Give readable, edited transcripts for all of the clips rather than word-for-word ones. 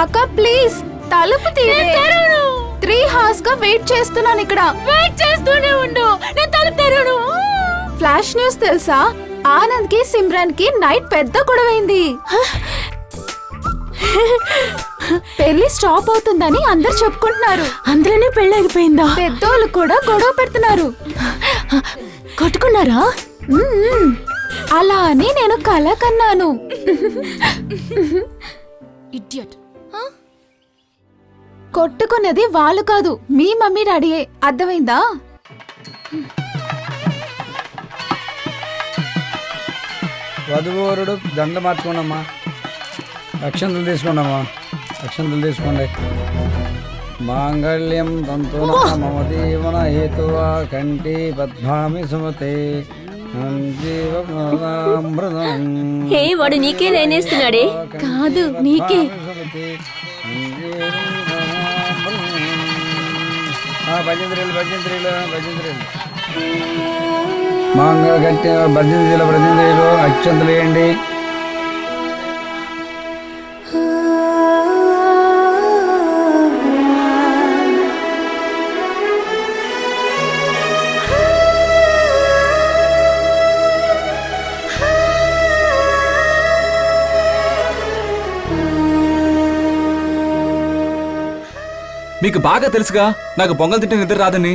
అక్క ప్లీజ్ తలుపు తీయే. 3 hours గా వెయిట్ చేస్తున్నాను ఇక్కడ. వెయిట్ చేస్తూనే ఉండు, నేను తలుపు తెరవను. ఫ్లాష్ న్యూస్ తెలుసా? ఆనంద్ కి సిమ్రన్ కి నైట్ పెద్ద గొడవైంది. పెళ్లి స్టాప్ అవుతుందని అందరు చెప్పుకుంటున్నారు. అందులోనే పెళ్లి అయిపోయిందా? పెద్దోళ్ళు కూడా గొడవ పెడుతున్నారు. కొట్టుకున్నారా? అలా అని నేను కల కన్నాను. ఇడియట్. కొట్టుకున్నది వాళ్ళు కాదు, మీ మమ్మీ డాడీయే. అర్థమైందా? వధువరుడు దండ మార్చుకోండమ్మా. అక్షంతలు తీసుకోండమ్మా. అక్షంతలు తీసుకోండి. మాంగళ్యం తంతునా మమ జీవన హేతువా కంఠే పద్మామి సుమతే హే, వాడు నీకే లేనేస్తున్నాడే. కాదు నీకే. మాంగళ కట్టి భజంత్రీలు భజంత్రీలు అక్షంతలు వేయండి. మీకు బాగా తెలుసుగా నాకు పొంగల్ తింటే నిద్ర రాదని.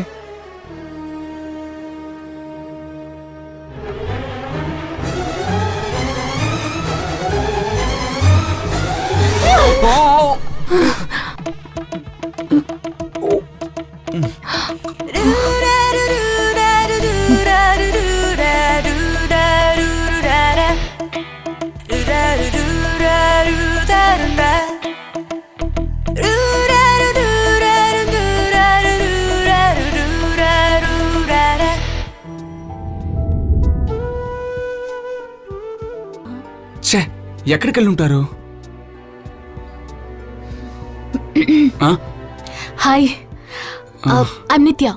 ఛే, ఎక్కడికి వెళ్ళి ఉంటారు? హాయ్, ఐమ్ నిత్య.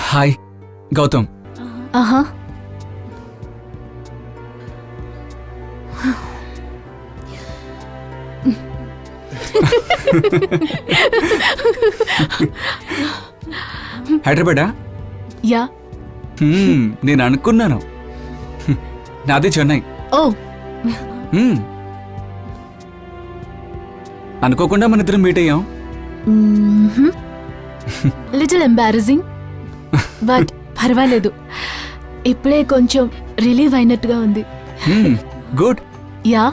హాయ్ గౌతమ్. ఆహా, హైదరాబాదా? యా. నేను అనుకున్నాను. నాది చెన్నై. ఓ, అనుకోకుండా మన ఇద్దరం మీట్ అయ్యాం. లిటిల్ ఎంబారసింగ్, బట్ పర్వాలేదు. ఇప్పుడే కొంచెం రిలీవ్ అయినట్టుగా ఉంది. గుడ్. యా.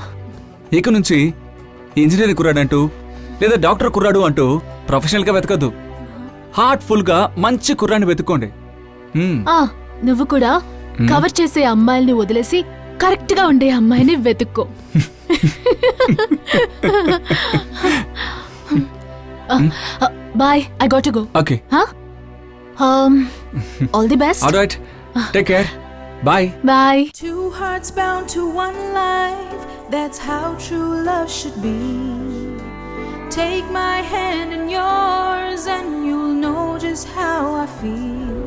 ఇక నుంచి ఇంజనీర్ కుర్రాడు అంటూ లేదా డాక్టర్ కుర్రాడు అంటూ ప్రొఫెషనల్ గా వెతకద్దు. హార్ట్ఫుల్ గా మంచి కుర్రాన్ని వెతుక్కోండి. నువ్వు కూడా కవర్ చేసే అమ్మాయిల్ని వదిలేసి కరెక్ట్ గా ఉండే అమ్మాయిని వెతుక్కో. Bye, I got to go. Okay. All the best. All right, take care. Bye. Bye. Two hearts bound to one life, that's how true love should be. Take my hand in yours and you'll know just how I feel.